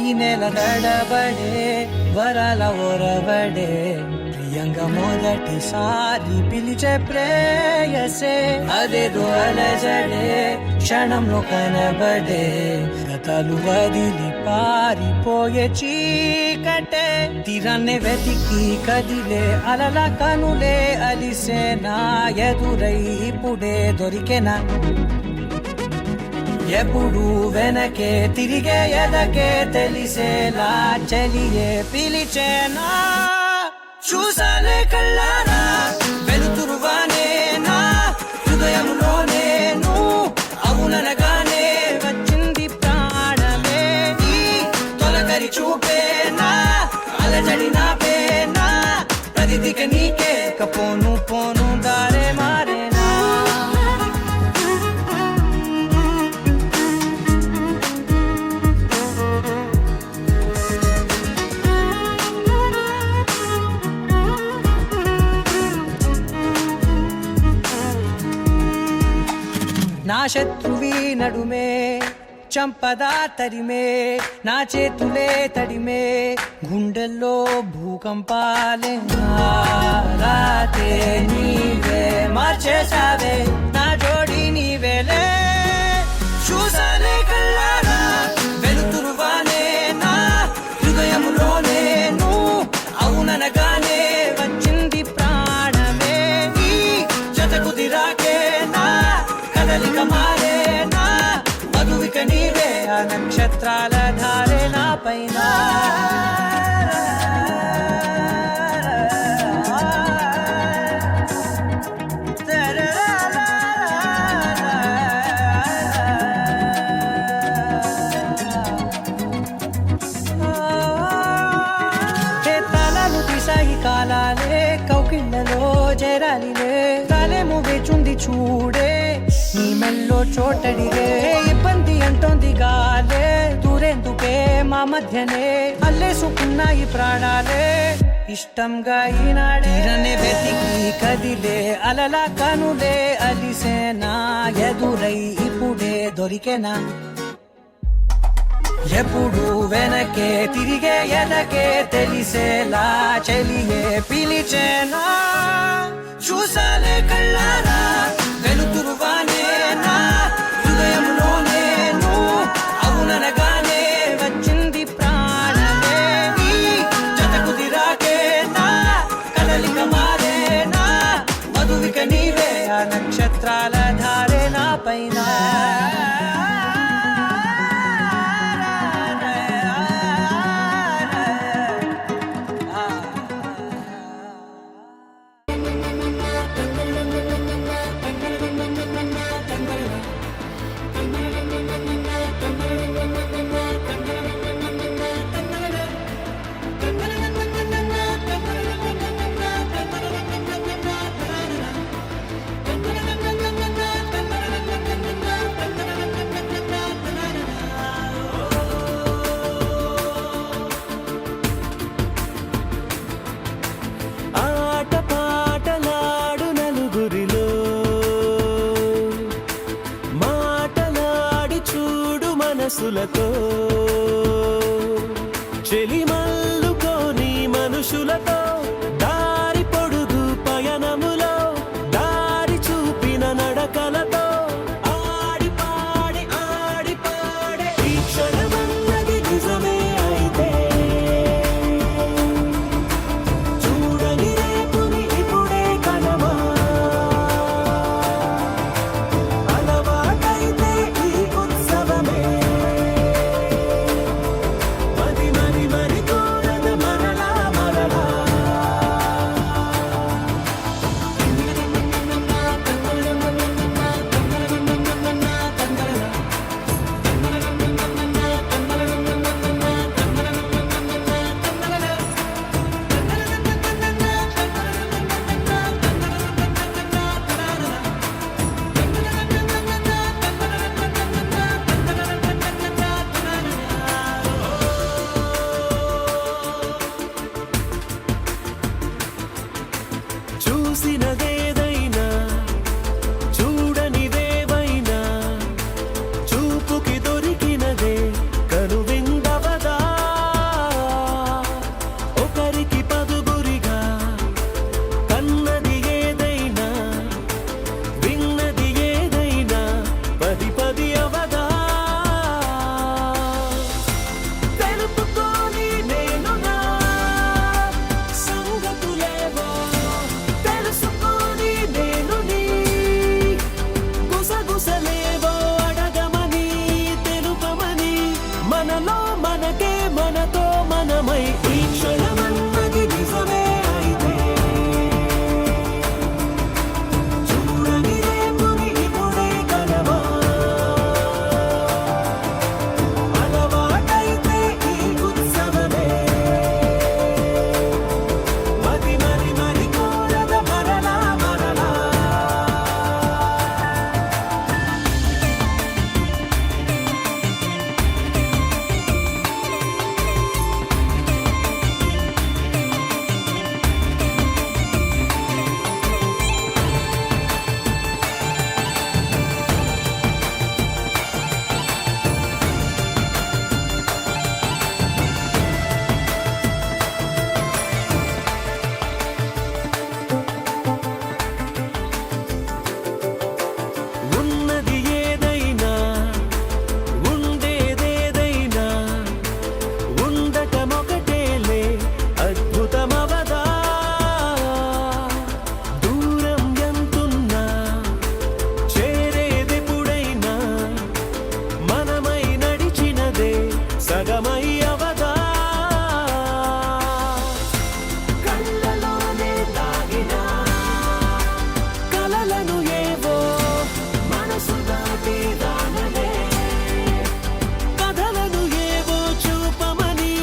ఈ నెల నడబడే వరాల ఒరబడే ప్రియంగా మొదటిసారి పిలిచే ప్రేయసే అదేదో అలజడే క్షణంలో కనబడే గతాలు వదిలి పారిపోయే చీకటే తీరాన్నే వెతికి కదిలే అలల కనులే అలిసే నా ఎదురై ఇప్పుడే దొరికెనా ఎప్పుడు వెనకే తిరిగే ఎదకే తెలిసేలా చెలియే పిలిచేనా చూసాలే కళ్ళారా వెలుతురువానే నా హృదయంలోనే అవుననగానే వచ్చింది ప్రాణమే ఈ తొలకరి చూపేనా అలజడి నాపేనా ప్రతిదిక నీకే కపోను పోను దారే మారేనా నా శత్రువి నడుమే చంపదా తరిమే నా చేతులే తడిమే గుండెల్లో భూకంపాలే రాతే నీవే మార్చేసావే నా జోడి నీవేలే చూసాలే కళ్ళారా వెలుతురువానే నా హృదయంలోనే అవుననగానే వచ్చింది ప్రాణమే ఈ జత కుదిరాకే నా కదలిక మారేనా మధువిక నీవే ఆ నక్షత్రాల ధారే నా పైన తలాలు తీసాయి కాలాలే కౌకిళ్ళలో చేరాలిలే కాలేమో వేచుంది చూడే నీ మెల్లో చోటడిగే ఇబ్బంది అంటోంది గాలే దూరేందుకే మా మధ్యనే అల్లేసుకున్నాయి ప్రాణాలే ఇష్టంగా ఈనాడే వెతికి కదిలే అలల కనులే అలిసేనా ఎదురై ఇప్పుడే దొరికెనా ఎప్పుడు వెనకే తిరిగే ఎదకే తెలిసేలా చెలియే పిలిచేనా చూసాలే కళ్ళారా వెలుతురువానే నా హృదయంలోనే అవుననగానే వచ్చింది ప్రాణమే ఈ జత కుదిరాకే నా కదలిక మారేనా మధువిక నీవే ఆ నక్షత్రాల ధారే నా పైన మనతో మనమై ఈ క్షణమన్నది నిజమే అయితే చూడని రేపుని ఇప్పుడే కలవా అలవాటైతే ఈ ఉత్సవమే మది మరి మరి కోరద మరలా మరలా ఉన్నది ఏదైనా ఉండేదేదైనా ఉండటమొకటేలే అద్భుతమవదా దూరం ఎంతున్నా చేరేదెప్పుడైనా మనమై నడిచినదే సగమై అవదా కళ్ళలోనే దాగిన కలలను ఏవో మనసు దాటి రానలే కథలను ఏవో చూపమని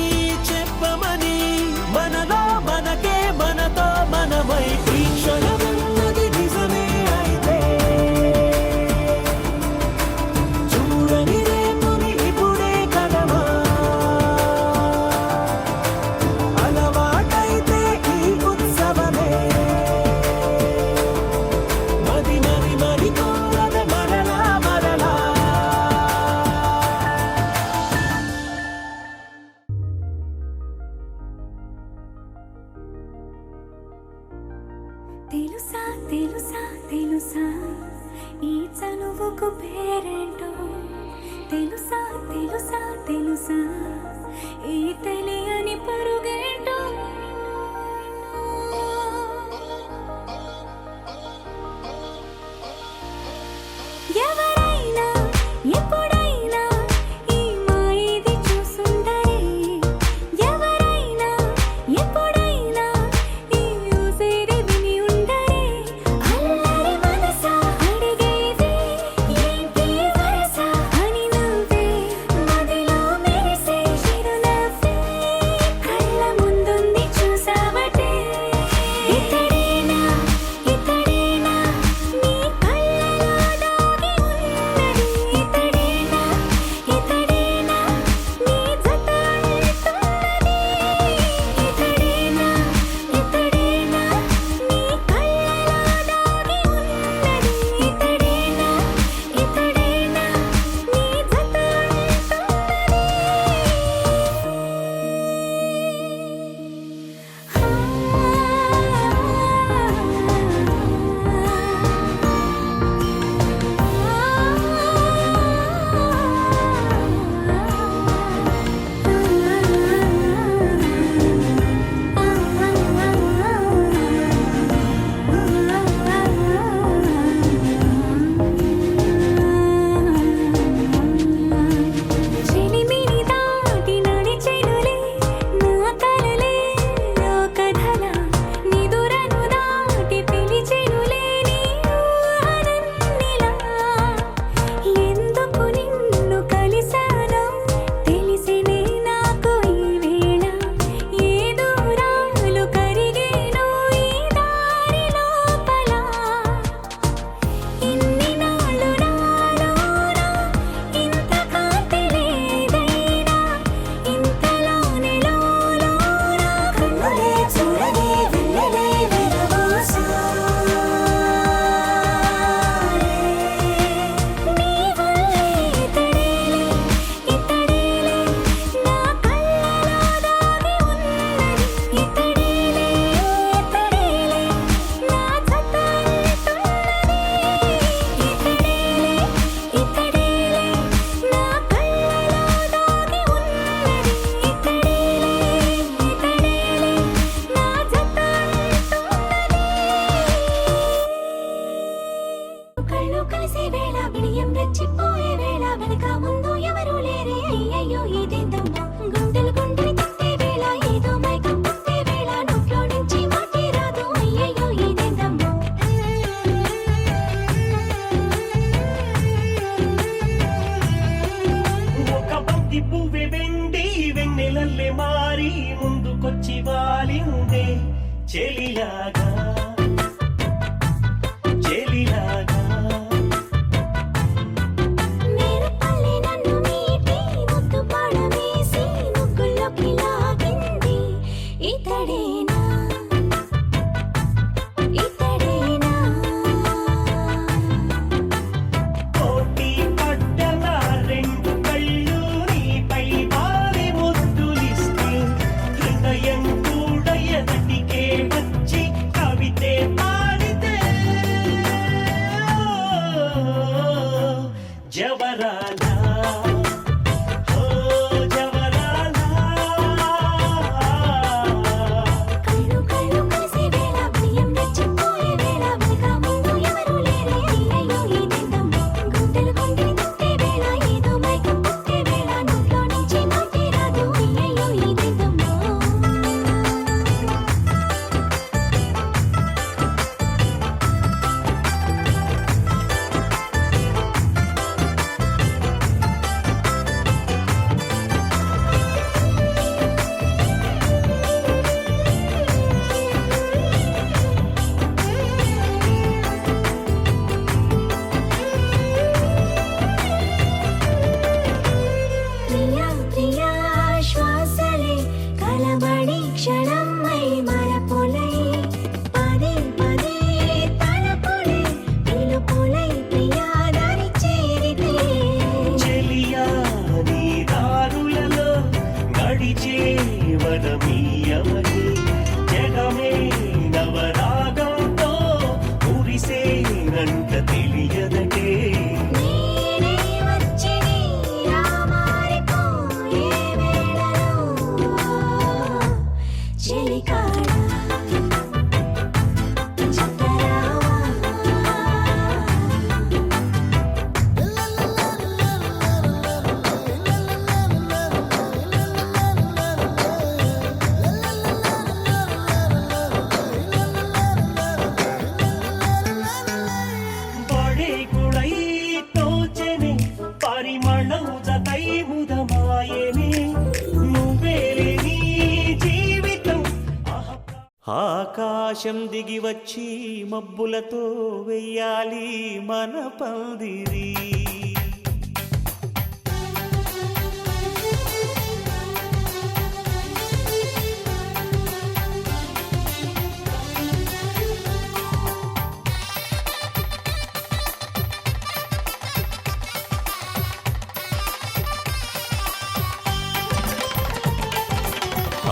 చెప్పమని మనలో మనకే మనతో మనమై ఈ క్షణమన్నది నిజమే అయితే చూడని రేపుని ఇప్పుడే కలవా అలవాటైతే ఈ ఉత్సవమే మది మరి మరి కోరద మరలా మరలా తెలుసా తెలుసా తెలుసా ఈ చనువుకు పేరేంటో తెలుసా తెలుసా తెలుసా ఈ తెలియని పరుగేంటో ఎవరైనా ఎప్పుడైనా ఈ మాయది చూసుండరే ఎవరైనా ఎప్పుడైనా ఈ ఊసేది విని ఉండరే అల్లరి మనసా అడిగేది ఏంటి వరసా అని నువ్వే మదిలో మెరిసే చిరునవ్వే వెన్నెలల్లే మారి ముందుకొచ్చి వాలిందే చెలిలాగా చెలిలాగా నేరపల్లి నన్ను మీటి ముద్దు పాడవేసి ముగ్గుల్లోకి లాగింది ఇతడేనా ఇతడేనా కోటి పడ్డల రెండు కళ్ళు నీపై వారి ముద్దులిస్తే హృదయం కూడా ఎదటికే వచ్చి కవితే పాడితే జవరాలా ఓ జవరాలా కళ్ళు కళ్ళు కలిసే వేళ భయం రెచ్చిపోయే వేళ వెనక ముందు ఎవరూ లేరే అయ్యయ్యో ఇదేంటం గుండెలు గుండెలు తట్టే వేళ ఏదో మైకం పుట్టే వేళ నోట్లో నుంచి మాటే రాదు అయ్యయ్యో ఇదేంటమ్మో ప్రియా ప్రియా శ్వాసలే కలబడి క్షణమై మరపులై పదే పదే తలపులై పిలుపులై ప్రియా దారి చేరితే చెలియా నీ దారులలో నడిచే వనమీయమని జగమే నవరాగంతో మురిసేనంట తెలియదటే నేనే వచ్చి నీలా మారిపోయే వేళలో చెలికాడా జతరావా బడే కుడై తోచెనే పరిమళం జతై ముదమాయనే నువ్వేలే నీ జీవితం ఆకాశం దిగి వచ్చి మబ్బులతో వెయ్యాలి మన పందిరి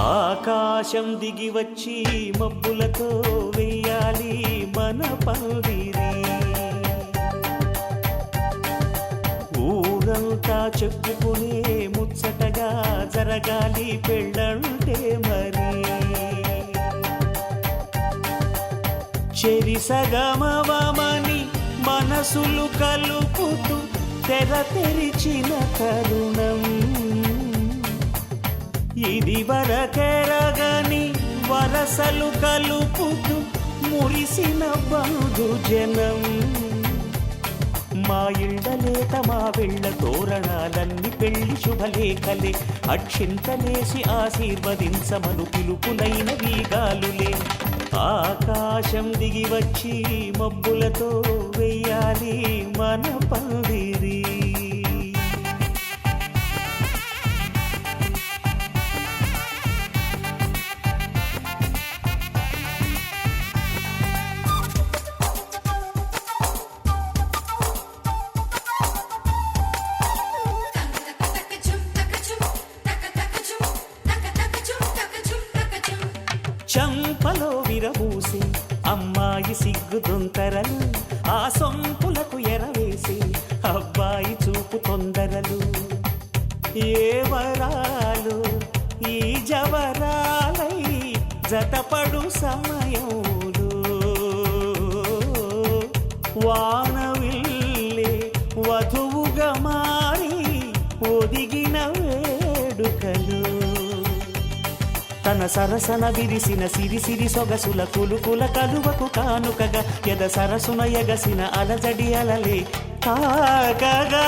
ఆకాశం దిగి వచ్చి మబ్బులతో వెయ్యాలి మన పందిరి ఊరంతా చెప్పుకునే ముచ్చటగా జరగాలి పెళ్ళంటే మరి చెరిసగమవమని మనసులు కలుపుతూ తెర తెరిచిన తరుణం ఇది వరకెరగని వరసలు కలుపుతూ మురిసిన బంధుజనం మా ఇళ్ళలేత మా వెళ్ళ తోరణాలన్నీ పెళ్లి శుభలేఖలే అక్షింతలేసి ఆశీర్వదించమను పిలుపులైన వీగాలులే ఆకాశం దిగి వచ్చి మబ్బులతో వెయ్యాలి మన పందిరి చంపలో విరబూసి అమ్మాయి సిగ్గుదొంతరలు ఆ సొంపులకు ఎరవేసి అబ్బాయి చూపు తొందరలు ఏ వరాలు ఈ జవరాలై జతపడు సమయంలో వానవిల్లే వధువుగా మారి ఒదిగిన వేడుకలు తన సరసన విరిసిన సిరిసిరి సొగసుల కులుకుల కలువకు కానుకగా ఎద సరసున ఎగసిన అలజడి అలలే తాగగా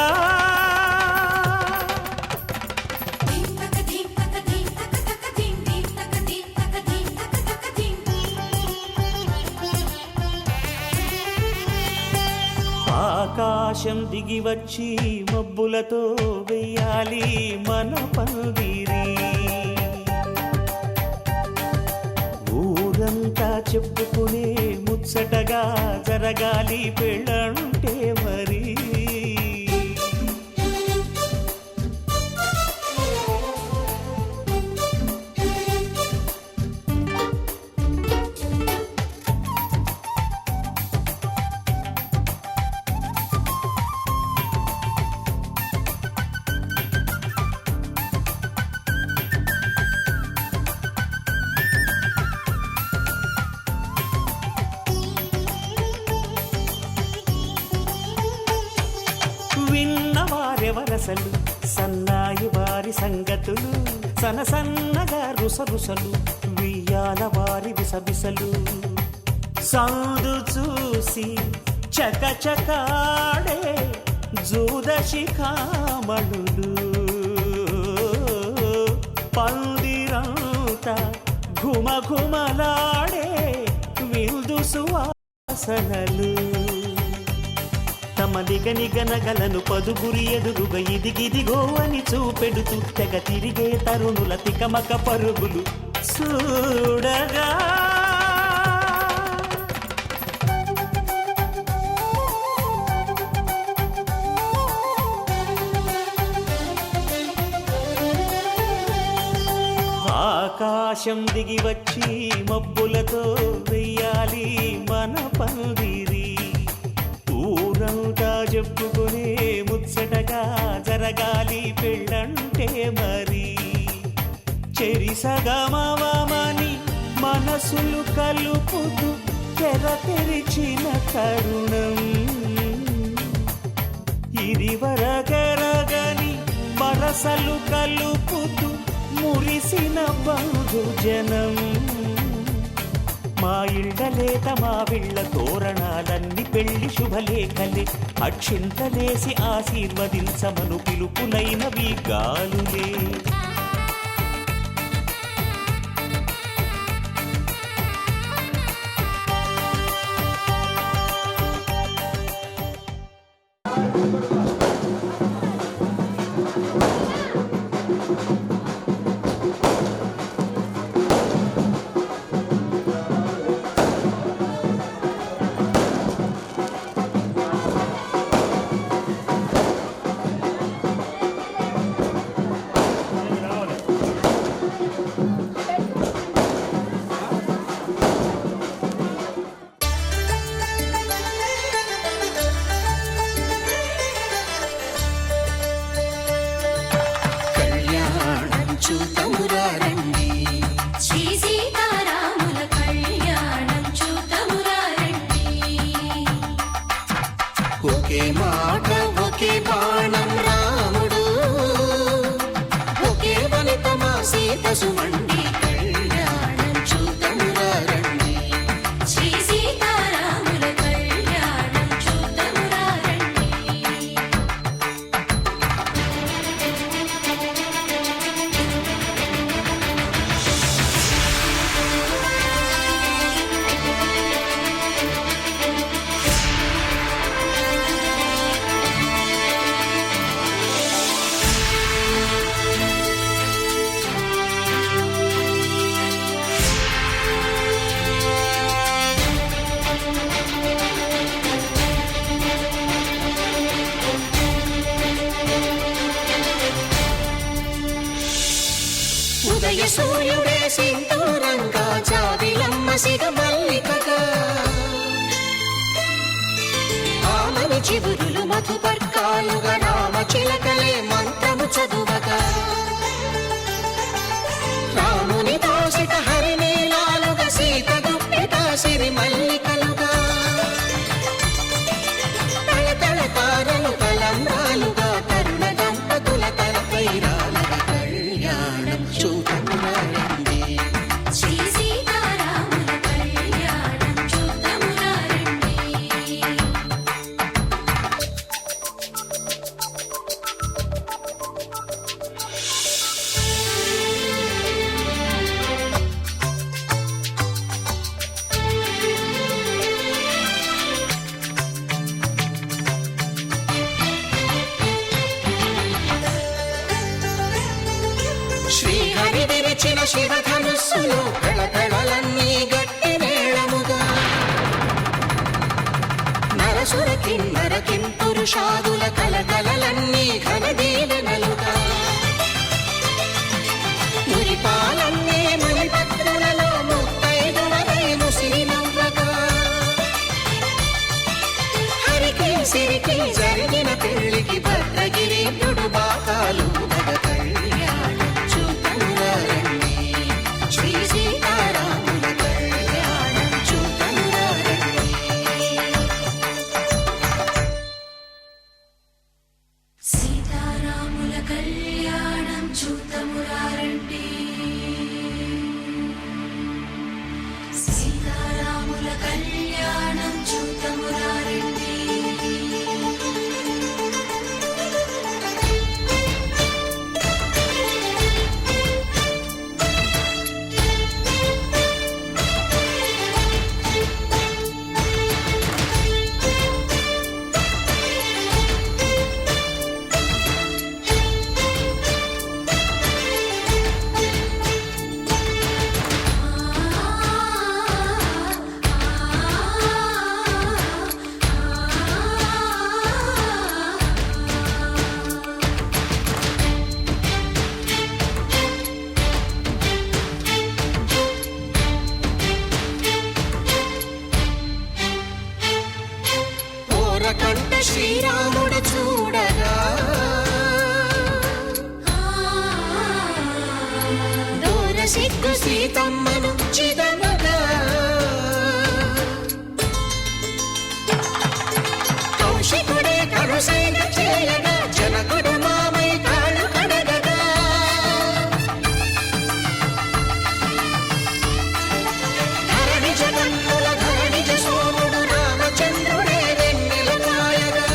ఆకాశం దిగి వచ్చి మబ్బులతో వెయ్యాలి మన పందిరి. ఊరంతా చెప్పుకునే ముచ్చటగా జరగాలి పెళ్ళంటే మరి. విన్నవారెవరసలు సన్నాయి వారి సంగతులు, సనసన్నగా రుసరుసలు వియ్యాల వారి విసబిసలు. సౌదు చూసి చకచకాడే జూదశిఖామణులు, పందిరంతా ఘుమఘుమలాడే విందు సువాసనలు. తమ నిగనిగనగలను పదుగురి ఎదురుగా ఇదిగిదిగో అని చూపెడుతూ తెగ తిరిగే తరుణుల తికమక పరుగులు చూడగా. ఆకాశం దిగి వచ్చి మబ్బులతో వెయ్యాలి మన పందిరి. ఊరంతా చెప్పుకునే ముచ్చటగా జరగాలి పెళ్ళంటే మరి. చెరిసగమవమని మనసులు కలుపుతూ తెర తెరిచిన తరుణం, ఇదివరకెరగని వరసలు కలుపుతూ మురిసిన బంధుజనం. మా ఇళ్ళలేత మా విళ్ళ తోరణాలన్నీ పెళ్లి శుభలేఖలే, అక్షింతలేసి ఆశీర్వదించమను పిలుపులైనవి గాలులే. శ్రీ సీతారాముల కళ్యాణం చూతమురా రండి. ఒకే మాట ఒకే బాణం రాముడు, ఒకే వనిత మా సీత సుమండి కళ్యాణం చూతమురా రండి. శ్రీ సీతారాముల కళ్యాణం చూతమురా రండి. ఉదయ సూర్యుడే సింధూరంగా, జాబిలమ్మ సిగ మల్లికగా, ఆమని చివురులు మధుపర్కాలుగా, రామ చిలకలే మంత్రము చదువగా, రాముని దోసిట హరినీలాలుగా, సీత గుప్పిట సిరి మల్లికలుగా, తళతళ తారలు తలంబ్రాలుగా, తరుణ దంపతుల తలపై రాలగా కళ్యాణం చూతమురా రండి. శ్రీ సీతారాముల కళ్యాణం చూతమురా రండి. పట్టి విరిచిన శివధనుస్సులో కళకళలన్నీ గట్టి మేళముగా నరసుర కిన్నర పురుషాదుల కలకలలన్నీ ఘన దీవెనలుగా మురిపాలన్నీ మునిపత్రులలో ముత్తైదువలై ముసిరినవ్వగా హరికి సిరికి జరిగిన పెళ్లికి భద్రగిరి బాకాలు మగ కళ్యాణం చూతమురారండి శ్రీ సీతారాముల కళ్యాణం చూతమురారండి సీతారాముల కళ్యాణం చూతమురారండి సీతారాముల కళ్యాణం చూతమురారండి ఓరకంట శ్రీరాముడు చూడగా దూర సిగ్గు సీతమ్మను చిదమగా కౌశికుడే కరుసైన చేయగా జనకుడు మామై కాళ్ళు కడగగా ధరణి జగన్నుల ధరణిజ సోముడు రామచంద్రుడే వెన్నెల కాయగా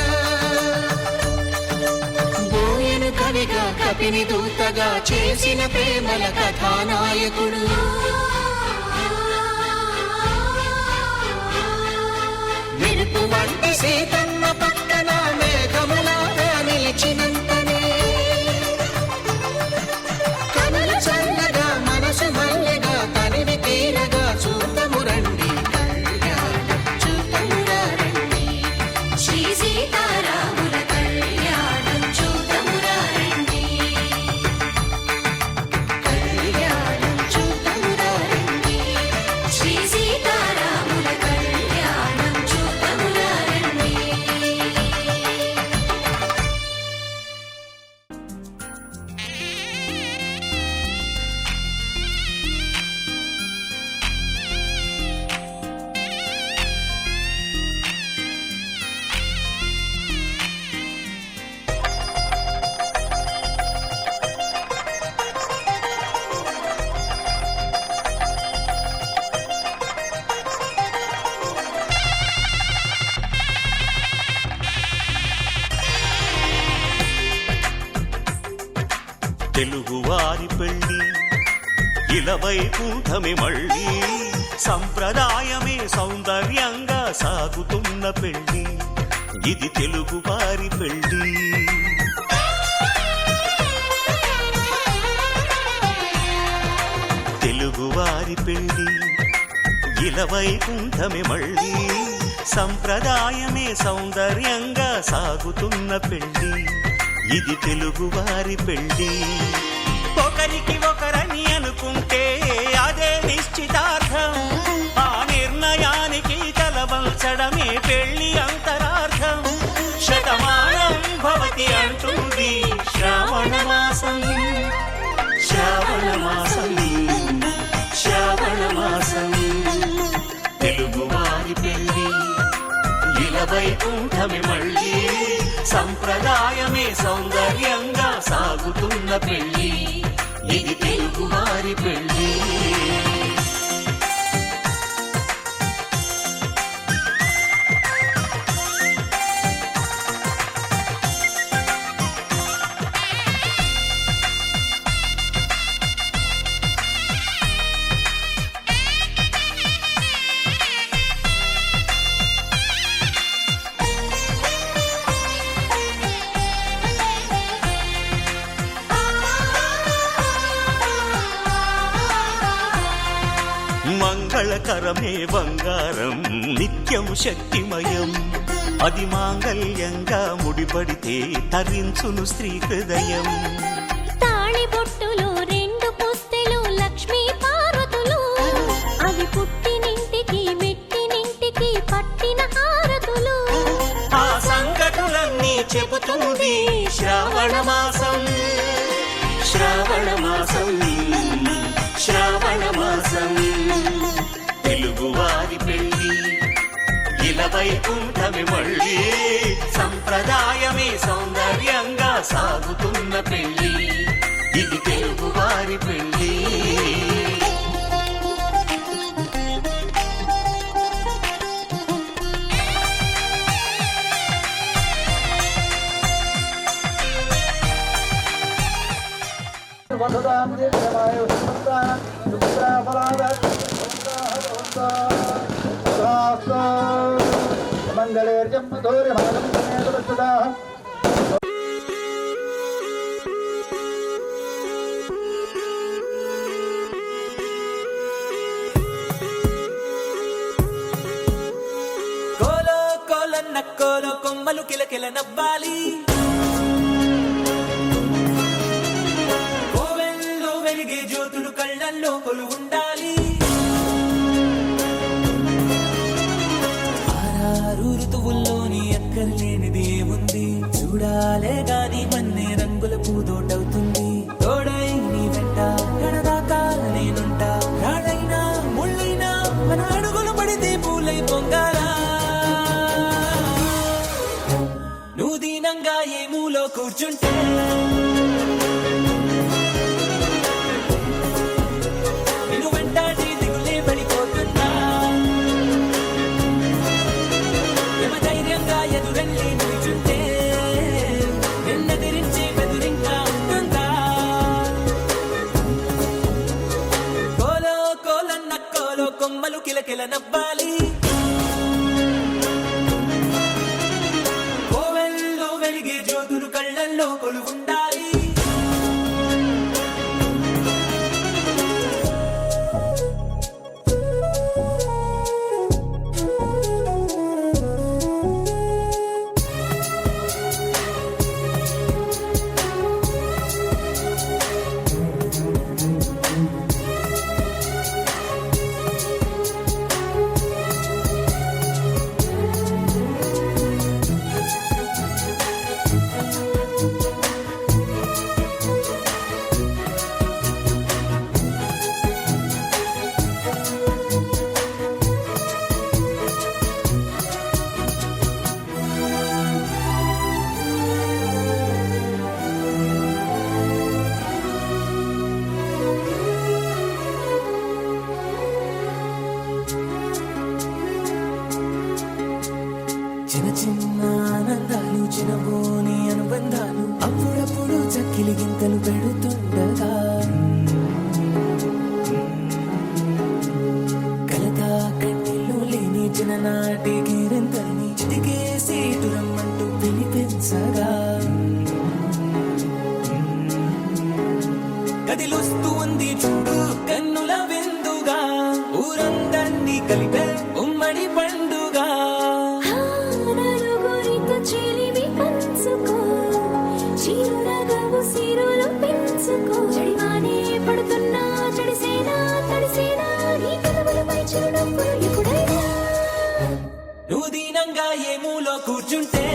బోయను కవిగా కపిని దూతగా చేసిన ప్రేమల కథానాయకుడు మెరుపు వంటి సీతమ్మ పక్కన మేఘములాగా నిలిచినంతనే కనులు చల్లగా మనసు మల్లెగా తనివి తీరగా చూతమురండి కళ్యాణం చూతమురారండి శ్రీ సీతారాముల కళ్యాణం చూతమురారండి కళ్యాణం చూతమురారండి శ్రీ సీతారాముల కళ్యాణం చూతమురారండి తెలుగువారి పెళ్ళి ఇలవైకుంఠమి మళ్ళీ సంప్రదాయమే సౌందర్యంగా సాగుతున్న పెళ్ళి ఇది తెలుగువారి పెళ్ళి తెలుగువారి పెళ్ళి ఇలవైకుంఠమి మళ్ళీ సంప్రదాయమే సౌందర్యంగా సాగుతున్న పెళ్ళి ఇది తెలుగువారి పెళ్ళి ఒకరికి ఒకరని అనుకుంటే అదే నిశ్చితార్థం ఆ నిర్ణయానికి తలవంచడమే పెళ్లి అంతరార్థం శతమానం భవతి అంటుంది శ్రావణ మాసం శ్రావణ మాసం శ్రావణ మాసం తెలుగువారి పెళ్ళి ఇలవైకుంఠమి మళ్ళీ సంప్రదాయమే సౌందర్యంగా సాగుతున్న పెళ్ళి ఇది తెలుగువారి పెళ్ళి మంగళకరమే బంగారం నిత్యం శక్తిమయం అది మాంగళ్యంగా ముడిపడితే తరించును స్త్రీ హృదయం తాళిబొట్టులో రెండు పుస్తెలు లక్ష్మీ పార్వతులు అవి పుట్టినింటికి మెట్టినింటికి పట్టిన హారతులు ఆ సంగతులన్నీ చెబుతుంది శ్రావణ మాసం శ్రావణ మాసం శ్రావణ మాసం తెలుగువారి పెళ్ళి ఇలా వైకుంఠమి మళ్ళీ సంప్రదాయమే సౌందర్యంగా సాగుతున్న పెళ్ళి ఇది తెలుగువారి పెళ్ళి మంగళేర్జం మధుర్యమానం కోలో కోలన్న కోలో కొమ్మలు కిలకిల నవ్వాలి కోవెల్లో వెలిగే జ్యోతులు కళ్ళల్లో కొలు ఉండాలి ఆరారు ఋతువుల్లోని ఎక్కర్లేనిది ఏముంది చూడాలే గాని మన్నే రంగుల పూదోటవుతుంది తోడై నీ వెంట గడదాకా నేనుంటా రాడైనా ముళ్ళైనా మన అడుగులు పడితే పూలై పొంగాలా నువ్వు దీనంగా ఏ మూలో కూర్చుంటే నిన్ను వెంటాడి దిగులే పడిపోతున్నా యమ ధైర్యంగా ఎదురెళ్ళి నిల్చుంటే నిన్నెదిరించి బెదురింకా ఉంటుందా కోలో కోలన్న కోలో కొమ్మలు కిలకిల నవ్వాలి కోవెల్లో వెలిగే జ్యోతులు కళ్ళల్లో కొలు ఉండాలి చిన్న చిన్న ఆనందాలు చిన్నబోని అనుబంధాలు అప్పుడప్పుడు చక్కిలి గింతలు పెడుతుండగా కలతా కన్నీళ్ళు లేని చిన్ననాటి గిరింతని చిటికేసి దురమ్మంటూ పిలిపించగా కదిలుస్తూ ఉంది చూడు కన్నుల విందుగా ఊరందరినీ కలిపే ఉమ్మడి పండుగ నలుగురితో చెలిమి పంచుకో చిరునగవు సిరులు పెంచుకో చెడివానే పడుతున్నా చెడిసేనా తడిసేనా నీ కలవలపై చిరునవ్వులు ఎప్పుడైనా నువ్వు దీనంగా ఏ మూలో కూర్చుంటే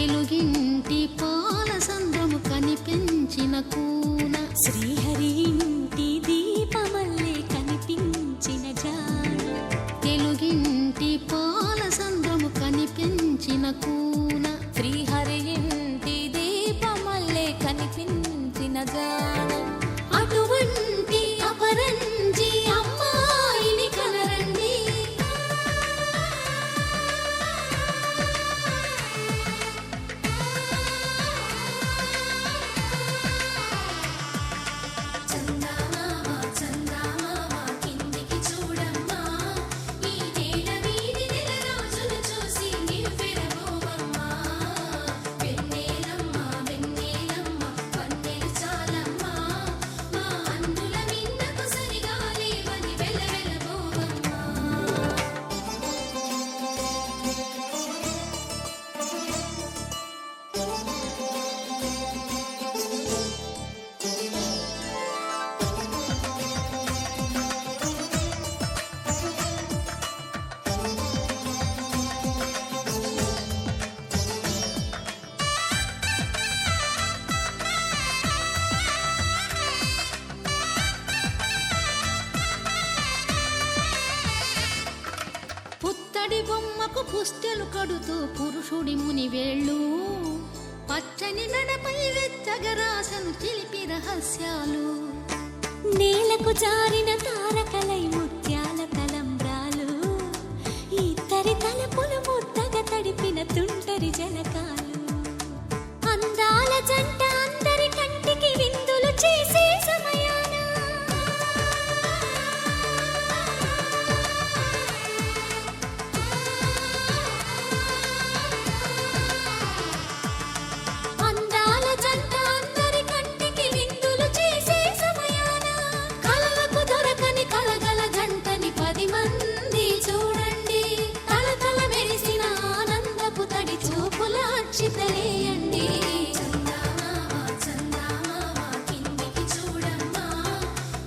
తెలుగింటి పాల సంద్రము కనిపించిన కూన శ్రీహరి ఇంటి దీపమల్లే కనిపించిన జాన తెలుగింటి పాల సంద్రము కనిపించిన కూన శ్రీహరి ఇంటి దీపమల్లే కనిపించిన జాన అటువంటి అపరంజి అమ్మాయిని కనరండి చందమామ చందమామ కిందికి చూడమ్మా ఈ నేల వీధి నెల రోజులు చూసి నివ్వెరబోవమ్మా వెన్నెలమ్మ వెన్నెలమ్మ వన్నెలు చాలమ్మా మా అందుల మిన్నకు సరిగా లేవని వెలవెలబోవమ్మా పుత్తడి బొమ్మకు పుస్తెలు కడుతూ పురుషుడి ముని వేళ్ళు పచ్చని నడపై వెచ్చగరాసను చిలిపి రహస్యాలు నేలకు జారిన తారకలై ముత్యాల తలంబ్రాలు ఇద్దరి తలపులు ముద్దగా తడిపిన తుంటరి జలకాలు అందాల జంట అందరి కంటికి విందులు చేసే సమయాన అందాల జంట అందరి కంటికి విందులు చేసే సమయాన కలలకు దొరకని కలగల జంటని 10 మంది చూడండి తలతల మెరిసిన ఆనందపు తడి చూపుల అక్షితలేయండి చందమామ చందమామ కిందికి చూడమ్మా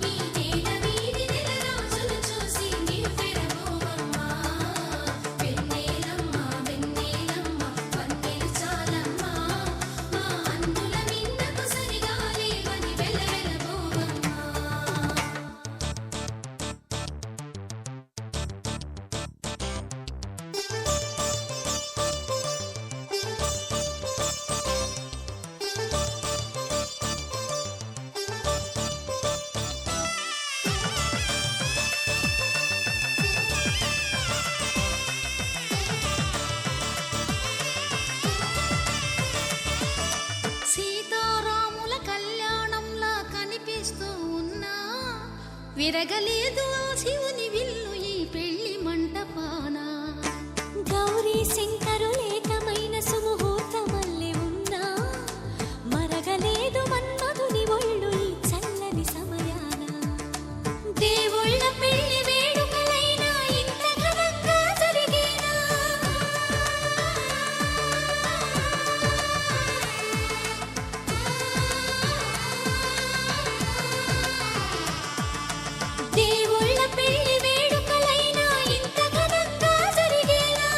ఈ నేల వీధి నెల రోజులు చూసి నివ్వెరబోవమ్మా వెన్నెలమ్మ వెన్నెలమ్మ వన్నెలు చాలమ్మా మా అందుల మిన్నకు సరిగా లేవని వెలవెలబోవమ్మా సీతారాముల కళ్యాణంలా కనిపిస్తూ ఉన్నా విరగలేదు ఆ శివుని విల్లు ఈ పెళ్లి మంటపాన గౌరీ శంకరులేకమైన సుముహూర్తమల్లె ఉన్నా మరగలేదు మన్మధుని ఒళ్ళు ఈ చల్లని సమయాన దేవుళ్ళ పెళ్లి వేడుకలైనా ఇంత ఘనంగా జరిగేనా దేవుళ్ళ పెళ్లి వేడుకలైనా ఇంత ఘనంగా జరిగేలా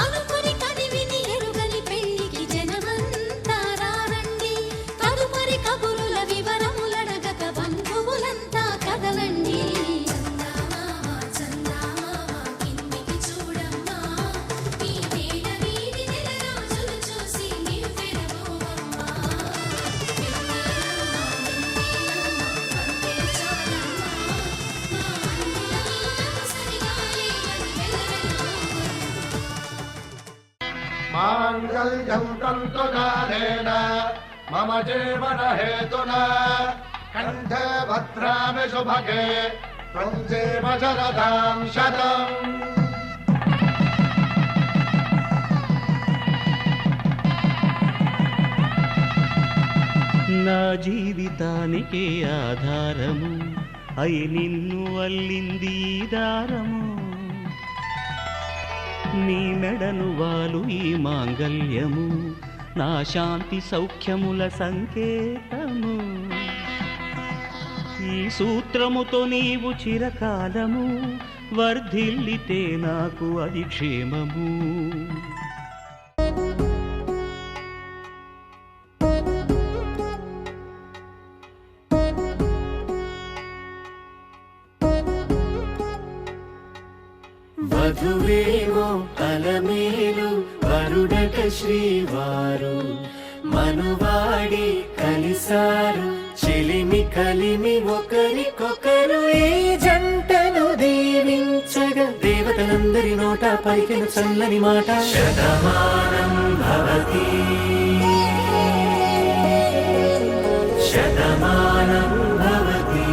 అనుకుని కనివిని ఎరుగని పెళ్లికి జనమంతా రారండి తదుపరి కబురుల వివరములడగక బంధువులంతా కదలండి చందమామ చందమామ కిందికి చూడమ్మా ఈ నేల వీధి నెల రోజులు చూసి నివ్వెరబోవమ్మా వెన్నెలమ్మ వెన్నెలమ్మ వన్నెలు చాలమ్మా మా అందుల మిన్నకు సరిగా లేవని వెలవెలబోవమ్మా మాంగళ్యం తంతుకారేణ మమ జీవన హేతునా కంఠే భద్రామి శుభగే త్వం జీవ శరదాం శతం నా జీవితానికే ఆధారము అయి నిన్ను అల్లింది ఈ దారము నీ మెడను వాలు ఈ మాంగల్యము నా శాంతి సౌఖ్యముల సంకేతము ఈ సూత్రముతో నీవు చిరకాలము వర్ధిల్లితే నాకు అది క్షేమము వధువేమో అలమేలు వరుడట శ్రీవారు మనువాడి కలిసారు చెలిమి కలిమి ఒకరికొకరు ఈ జంటను దీవించగా దేవతలందరి నోట పలికిన చల్లని మాట శతమానం భవతి శతమానం భవతి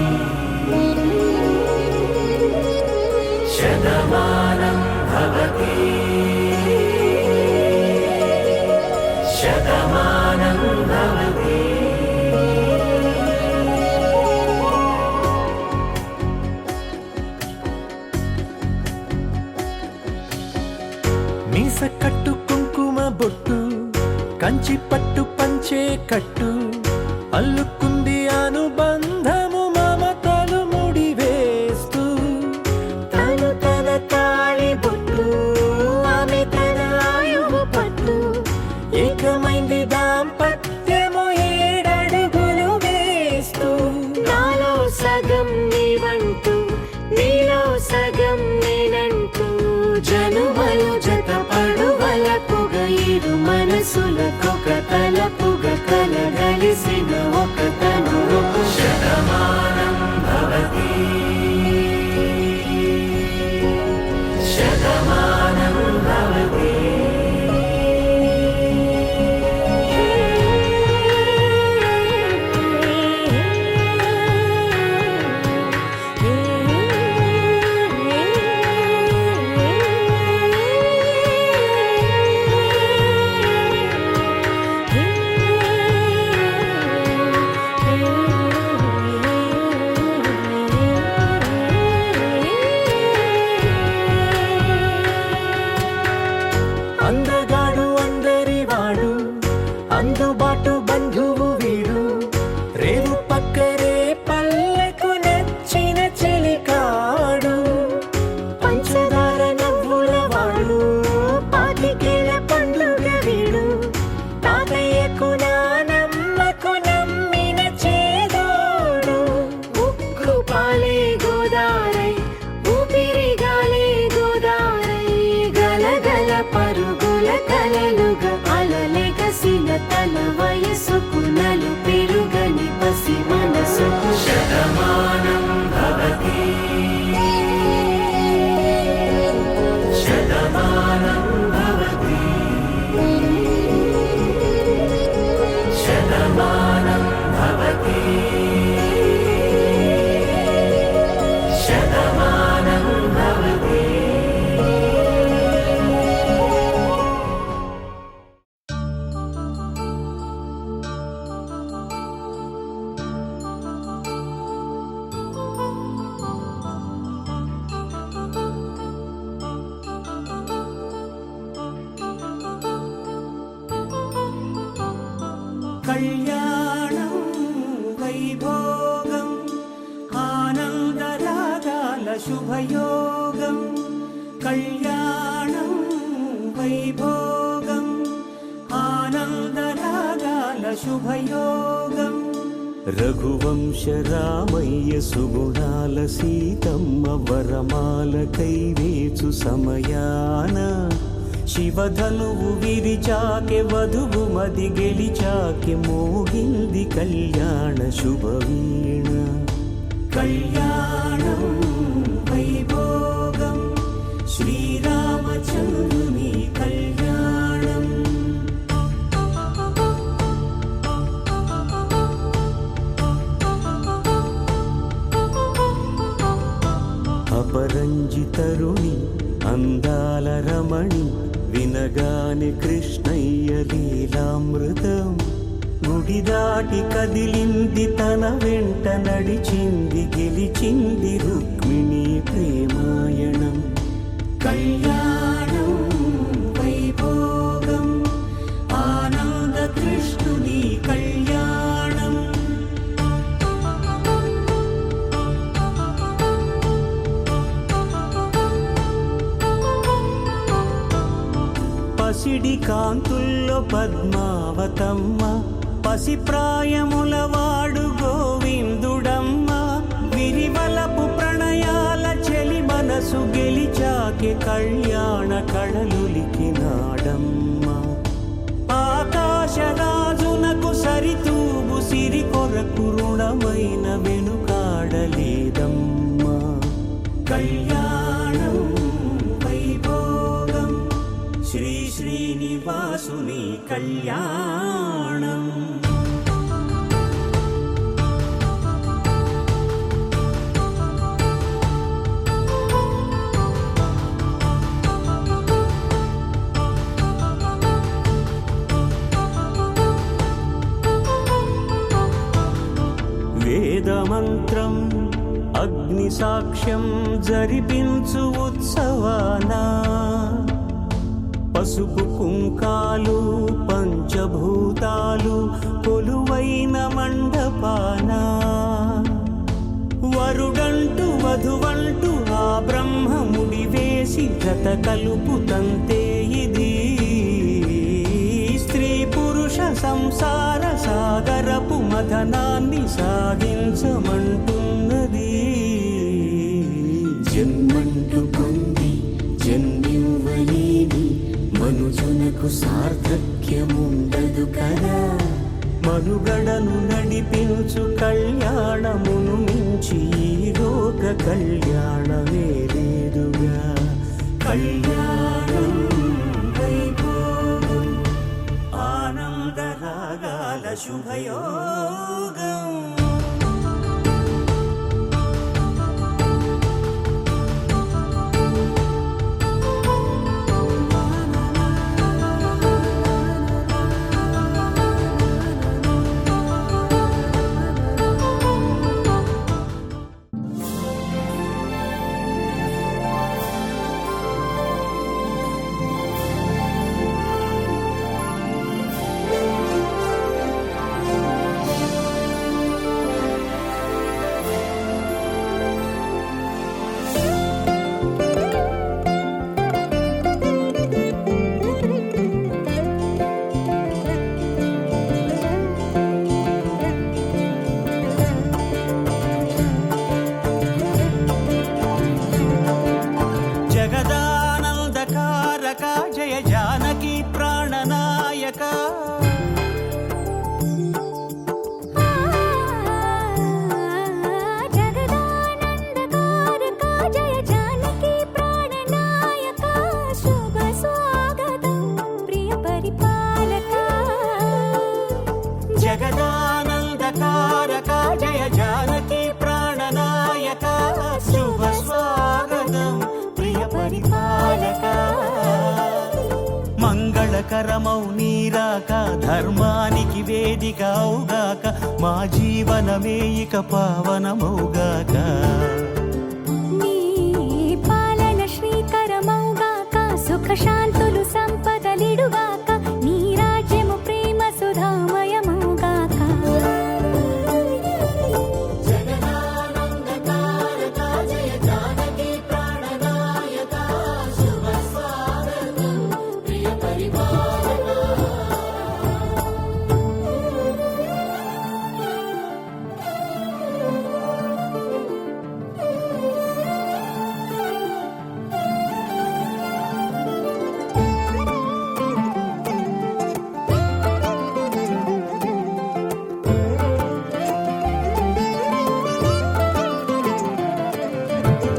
శతమానం భవతి శతమానం భవతి. మీస కట్టు కుంకుమ బొట్టు కంచి పట్టు పంచే కట్టు అల్లుకుంది అనుబంధము మమతలు ముడివేస్తూ తను తన తాళి బొట్టు ఆమె తన ఆయువు పట్టు ఏకమైంది దాంపత్యము 7 అడుగులు వేస్తూ నాలో సగం నీవంటూ నీలో సగం నేనంటూ జనుమలు జతపడువలపుగ ఇరు మనసులకొక తలపుగ కలగలిసిన ఒక తను శతమానం భవతి శతమానం భవతి. అందగాడు అందరివాడు అందుబాటు బంధువు వీడు రేవు పక్కరే పల్లెకు నచ్చిన చెలికాడు పంచదార నవ్వుల వాడు పాతికేల పండుగ వీడు తాతయ్యకు నానమ్మకు నమ్మిన చేదోడు ఉక్కు పాలే గోదారై ఊపిరిగాలే గోదారై గలగల పరుగుల కలలుగా అలలెగసిన తన వయసుకు నలు పెరుగని పసి మనసుకు శతమానం భవతి శతమానం భవతి శతమానం భవతి శతమానం భవతి. కళ్యాణం వైభోగం ఆనందరాగాల శుభయోగం కళ్యాణం వైభోగం ఆనందరాగాల శుభయోగం రఘువంశ రామయ్య సుగుణాల సీతమ్మ వరమాల కైవేచు సమయాన శివధనువు విరిచాకె వధువు మది గెలిచాకె మోగింది కళ్యాణ శుభవీణ కళ్యాణం వైభోగం శ్రీరామచంద్రుని కళ్యాణం అపరంజి తరుణి అందాల రమణి వినగాని కృష్ణయ్య లీలామృతం గుడి దాటి కదిలింది తన వెంట నడిచింది గెలిచింది రుక్మిణి ప్రేమాయణం కళ్యాణం వైభోగం ఆనంద కృష్ణుని కళ్యాణం పసిడి కాంతుల్లో పద్మావతమ్మ పసిప్రాయముల వాడు గోవిందుడమ్మ విరివలపు ప్రణయాల చెలి మనసు మనసు గెలిచాకే కళ్యాణ కళలులికినాడమ్మ ఆకాశరాజునకు సరితూగు సిరి కొరకు రుణమైన వెనుకాడలేదమ్మా కళ్యాణం వైభోగం శ్రీ శ్రీనివాసుని కళ్యాణం వేదమంత్రం అగ్ని సాక్ష్యం జరిపించు ఉత్సవానా పసుపు కుంకాలు పంచభూతాలు కొలువైన మండపానా వరుడంటూ వధువంటూ ఆ బ్రహ్మముడి వేసి జత కలుపుతంతే ఇది స్త్రీ పురుష సంసార సాగరపు మథనాన్ని సాగించమంటున్నది జన్మంటూ పొంది జన్మివ్వలేని మనుజునకు సార్థక్యముండదు కదా మనుగడను నడిపించు కళ్యాణమును మించి ఈ లోక కళ్యాణమే లేదుగా కళ్యాణం వైభోగం ఆనందరాగాల శుభయోగం జగదానందకారక జయ జానకి ప్రాణనాయక జగదానందకారక జయ జానకి ప్రాణనాయక శుభ స్వాగతం ప్రియ పరిపాలక జగదానందకారక జయ జానకి ప్రాణనాయక శుభ స్వాగతం ప్రియ పరిపాలక మంగళకరమౌ నీరాక ధర్మానికి వేదిక అవుగాక మా జీవనమే ఇక పావనమౌగాక నీ పాలన శ్రీకరమౌగాక సుఖ శాంతులు సంపదలిడుగాక నీ రాజ్యము ప్రేమ సుధామయమౌగాక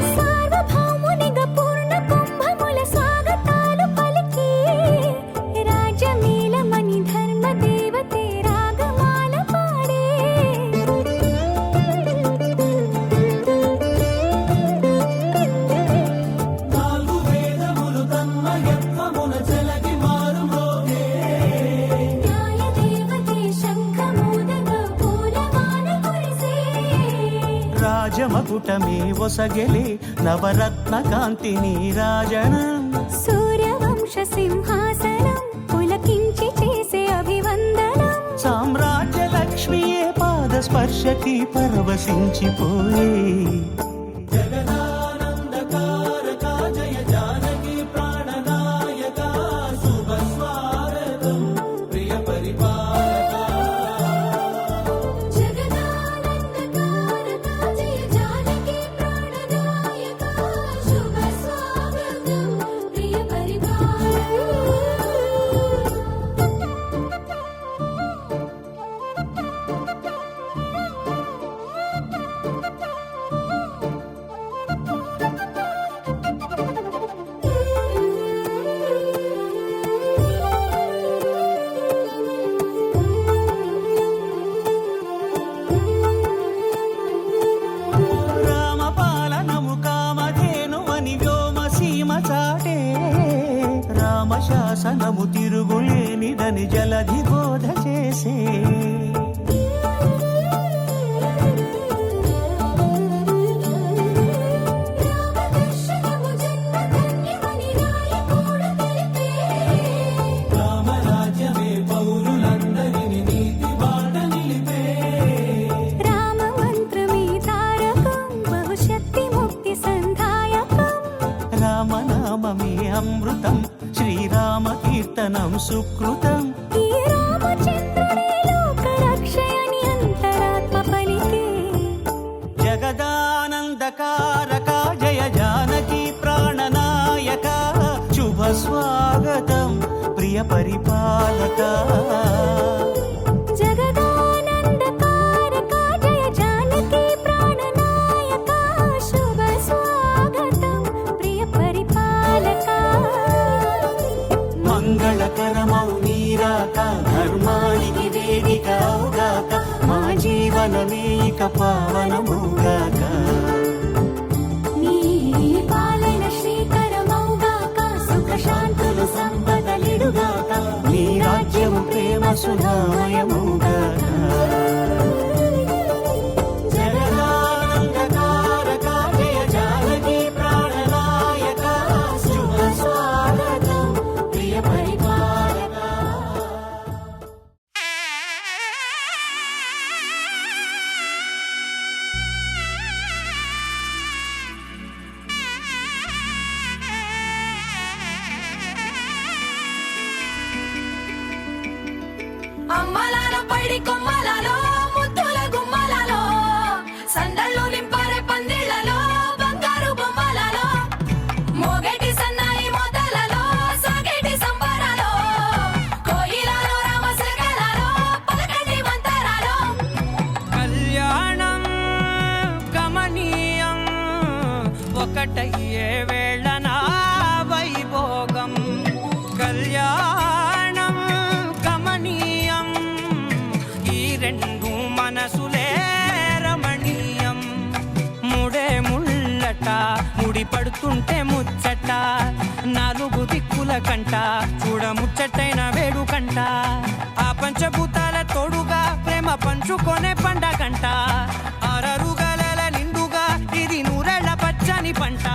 సార్వభౌమునిగా పూర్ణ కుంభముల స్వాగతాలు పలికి రాజమేళమణి ధర్మ దేవతే రాగమాల పాడే నాలుగు వేదములు తన్మయత్వమున చెలగి మారుమోగే న్యాయ దేవతే శంఖమూదగా పూలవాన కురిసే రాజమకుటమే ఒసగెలే నవరత్న కాంతి నీరాజనం సూర్యవంశ సింహాసనం పులకించి చేసే అభివందనం సామ్రాజ్య లక్ష్మియే పాద స్పర్శకి పరవశించిపోయే జగదానందకారక జయ జానకి ప్రాణనాయక శుభ స్వాగతం ప్రియ పరిపాలక జగదానందకారక జయ జానకి ప్రాణనాయక శుభ శాసనము తిరుగులేనిదని జలధి బోధ చేసే రామదర్శనము జన్మధన్యమని నాయకుడు తెలిపే రామరాజ్యమే పౌరులందరిని నీతి బాట నిలిపే రామ మంత్రమే తారకం బహుశక్తి ముక్తి సంధాయకం రామనామమే అమృతం శ్రీరామ కీర్తనం సుకృతం ఈ రామచంద్రుడే లోక రక్షయని అంతరాత్మ పలికే జగదానందకారక జయ జానకి ప్రాణనాయక శుభ స్వాగతం ప్రియ పరిపాలక జగదానందకారక జయ జానకి ప్రాణనాయక శుభ స్వాగతం ప్రియ పరిపాలక మంగళకరమౌ నీరాక ధర్మానికి వేదిక అవుగాక మా జీవనమే ఇక పావనమౌగాక నీ పాలన శ్రీకరమౌగాక సుఖ శాంతులు సంపదలిడుగాక నీ రాజ్యము ప్రేమ సుధామయమౌగాక జగదానందకారక జయ జానకి ప్రాణనాయక శుభ స్వాగతం ప్రియ పరిపాలక అమ్మలాలో పైడి కొమ్మలలో ముద్దుల గుమ్మలలో సందళ్ళు నింపారే పందిళ్లలో బంగారు బొమ్మలలో మోగేటి సన్నాయి మోతలలో సాగేటి సంబరాలో కోయిలలో రామశకలలో పలకటి మంతరాలో కళ్యాణం గమనీయం ఒకటయ్యే వేళన వైభోగం కళ్యాణం గమనీయం ఈ రెండు మనసులే రమణీయం ముడే ముళ్ళట ముడి పడుతుంటే ముచ్చట నాలుగు దిక్కుల కంట చూడ ముచ్చటైన వేడుకంట ఆ పంచభూతాల తోడుగా ప్రేమ పంచుకొనే పండగంట ఆరరుగల నిండుగా ఇది నూరెళ్ళ పచ్చని పంట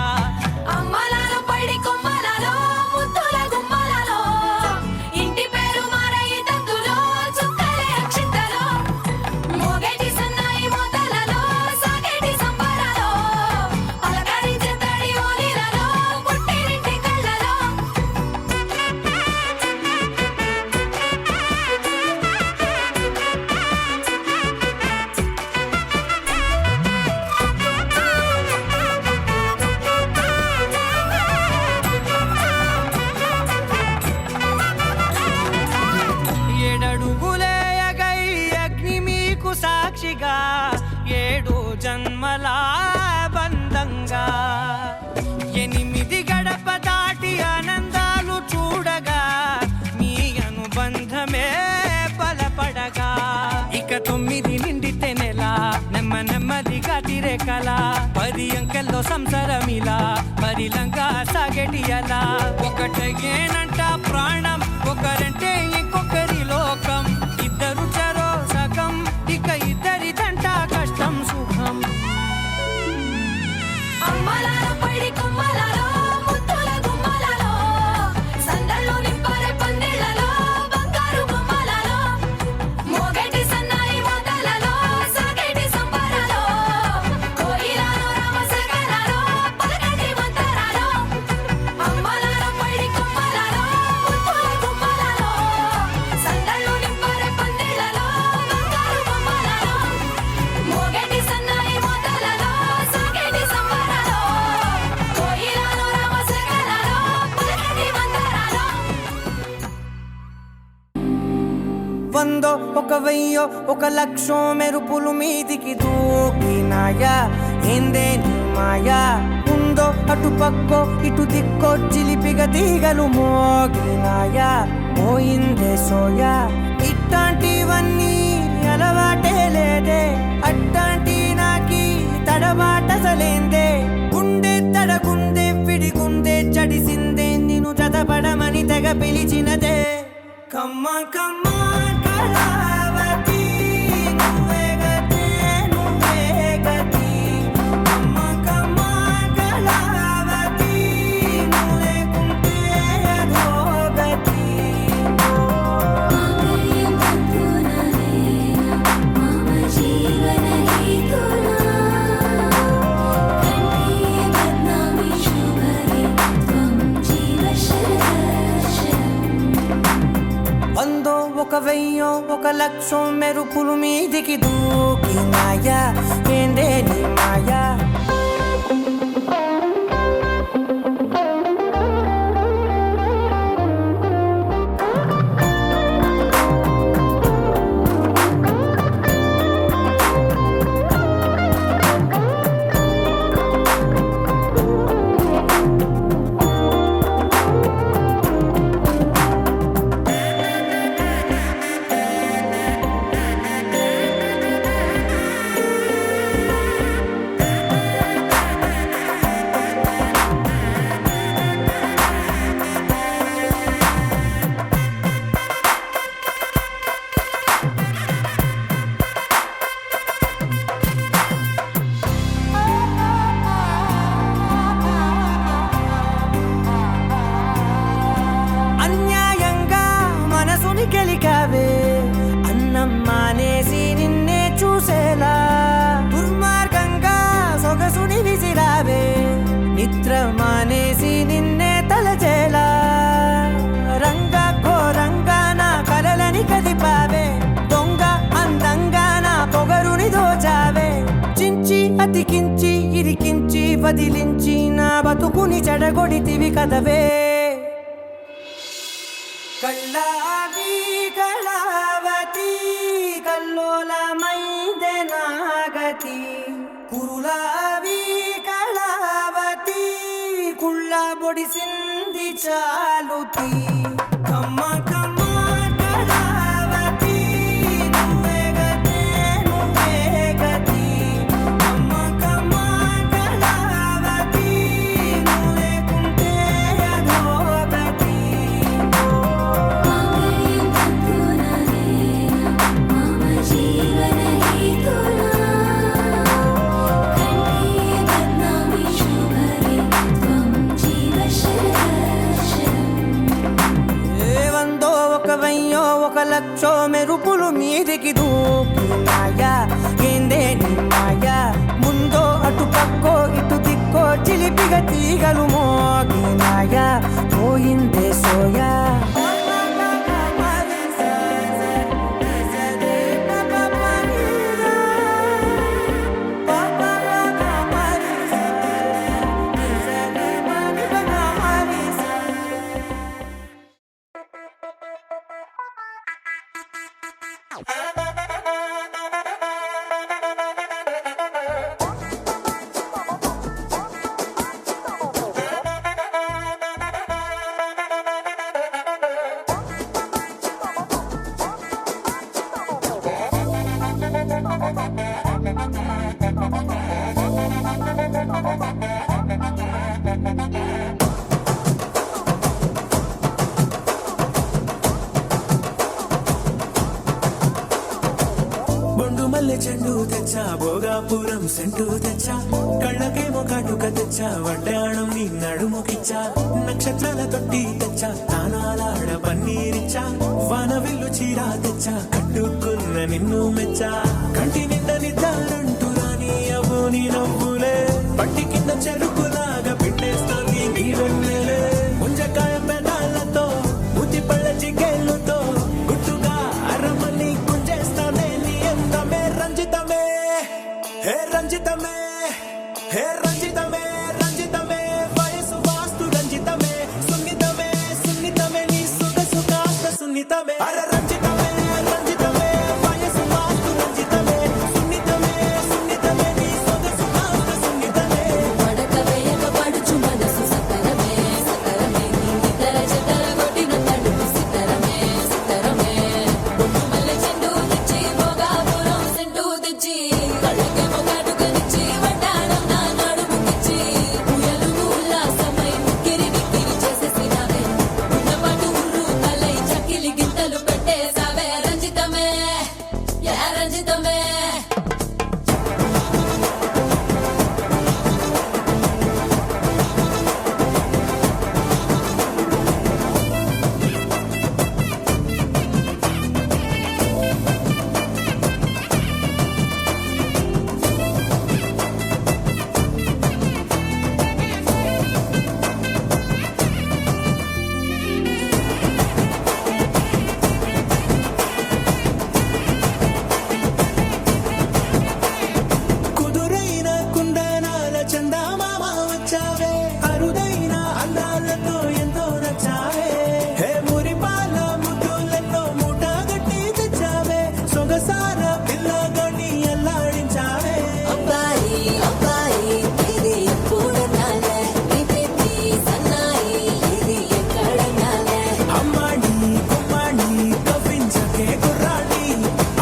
అమ్మలాలో పైడి కొమ్మలలో ముద్దుల గుమ్మలలో ఇంటి పేరు మారయి తందులో చుక్కలే అక్షింతలో మోగేటి సన్నాయి మోతలలో సాగేటి సంబరాలో పలకరించే తడి ఓలిలలో పుట్టినింటి కళ్ళలో ఏడడుగులేయగై అగ్ని మీకు సాక్షిగా ఏడు జన్మల బంధంగా ఎనిమిది గడప దాటి ఆనందాలు చూడగా మీ అనుబంధమే బలపడగా ఇక 9 నిండితే నెల నెమ్మదిగా తిరే కల 10 అంకెల్లో సంసారమిలా పరిలంగా సాగేటి అలా ఒకటేనంట ప్రాణం ఒకరంటే ఇంకొకరి లోకం ఇద్దరు చరో సగం ఇక ఇద్దరిదంట కష్టం సుఖం అమ్మలాలో పైడి కొమ్మలలో ముద్దుల గుమ్మలలో సందళ్ళు నింపారే పందిళ్లలో బంగారు బొమ్మలలో మోగేటి సన్నాయి మోతలలో సాగేటి సంబరాలో కోయిలలో రామశకలలో పలకటి మంతరాలో అమ్మలాలో పైడి కొమ్మలలో ముద్దుల గుమ్మలలో సందళ్ళు నింపారే పందిళ్లలో బంగారు బొమ్మలలో మోగేటి సన్నాయి మోతలలో సాగేటి సంబరాలో కోయిలలో రామశకలలో పలకటి మంతరాలో వందో ఒక వెయ్యో ఒక లక్షో మెరుపులు మీదికి దూకినాయా ఏందే నీ మాయా ఉందో అటు పక్కో ఇటు దిక్కో చిలిపిగా తీగలు మోగినాయా పోయిందే సోయా ఇట్లాంటివన్నీ అలవాటే లేదే అట్లాంటి నాకి తడబాటసలేందే గుండె తడగుందే విడిగుందే చడిసిందే నిన్ను చదపడమని తెగ తెగ పిలిచినదే కమ్మ కమ్మ కళావతి నువ్వే గతే నువ్వే గతి కమ్మ కమ్మ కళావతి నువ్వు లేకుంటే అదో గతి మమ జీవన హేతునా కంఠే బద్నామి శుభగే త్వం జీవ శరదర్శనం వందో ఒక వెయ్యో ఒక లక్షో మెరుపులు మీదికి దూకినాయా ఏందే నీ మాయా అన్యాయంగా మనసుని గెలికావే అన్నం మానేసి నిన్నే చూసేలా దుర్మార్గంగా సొగసుని విసిరావే నిద్ర మానేసి నిన్నే తలచేలా రంగ ఘోరంగా నా కలలని కదిపావే దొంగ అందంగా నా పొగరుని దోచావే చించి అతికించి ఇరికించి వదిలించి నా బతుకుని చెడగొడితివి కదవే కళ్ళావి కళావతి కల్లోలమైందే నాగతి కురులావి కళావతి కుళ్ళ బొడిసింది చాలుతి కమ్మ కమ్మ కళావతి నువ్వే గతే నువ్వే గతి కమ్మ కమ్మ కళావతి నువ్వు లేకుంటే అదో గతి మమ జీవన హేతునా కంఠే బద్నామి శుభగే త్వం జీవ శరదర్శనం వందో ఒక వెయ్యో ఒక లక్షో మెరుపులు మీదికి దూకినాయా ఏందే నీ మాయా ముందో అటు పక్కో ఇటు దిక్కో చిలిపిగ తీగలు మోగినాయా పోయిందే సోయా బొండు మల్లె చెండు తెచ్చా భోగాపురం సెంటు తెచ్చా కళ్ళకేమో కాటుక తెచ్చా వడ్డాణం నీ నడుముకిచ్చా నక్షత్రాల తొట్టి తెచ్చా తానాలాడ పన్నీరిచ్చా వానవిల్లు చీరా తెచ్చా కట్టుకున్న నిన్ను మెచ్చా కంటి నిండా నిద్దారంటూ రాని అవు నీ నవ్వులే పట్టి కింద చెరుకులాగా పిండేస్తాంది నీ వెన్నెలే ముంజకాయ పెదాలతో ముతి పళ్ళ చికెళ్ళుతో గుట్టుగా అరమని గుంజేస్తానే నీ అందమే రంజితమే హే రంజితమే హే రంజితమే రంజితమే వయసు వాస్తు రంజితమే సున్నితమే సున్నితమే నీ సొగసు కాస్త సున్నితమే అరే రంజితమే రంజితమే వయసు వాస్తు రంజితమే సున్నితమే సున్నితమే నీ సొగసు కాస్త సున్నితమే పడక వేయక పడుచు మనసు సతరమే సతరమే ఇతర జతర కొట్టిన తడుపు సితరమే సితరమే బొట్టు మల్లె చెండు తెచ్చి భోగాపురం సెంటు తెచ్చి కళ్ళకేమో కాటుకనిచ్చి రంజితమే కుదురైన కుందనాల చందమామ వచ్చావే అరుదైన అందాలతో ఎంతో నచ్చావే హే మురిపాల ముద్దులతో మూట గట్టి తెచ్చావే సొగసార పిల్లగాన్ని అల్లాడించావే అబ్బాయి అబ్బాయి ఇది ఎప్పుడన్నాలే నీ ప్రీతి సన్నాయి ఇది ఎక్కడన్నాలే అమ్మాడి కుమ్మాడి కవ్వించకే కుర్రాడి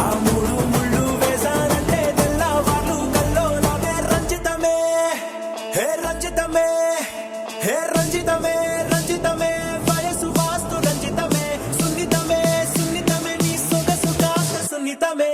ఆ మూడు ముళ్ళు వేసానంటే తెల్లవాళ్ళు కల్లో నావే రంజితమే హే రంజితమే హే రంజితమే రంజితమే వయసు వాస్తు రంజితమే సున్నితమే సున్నితమే నీ సొగసు కాస్త సున్నితమే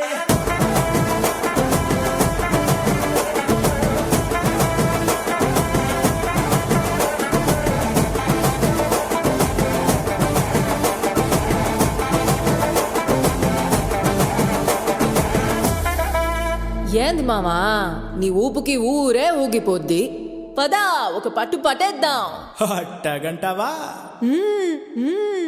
ఏంది మామా నీ ఊపుకి ఊరే ఊగిపోద్ది పదా ఒక పట్టు పట్టేద్దాం అట్టగంటావా మ్మ్, మ్మ్.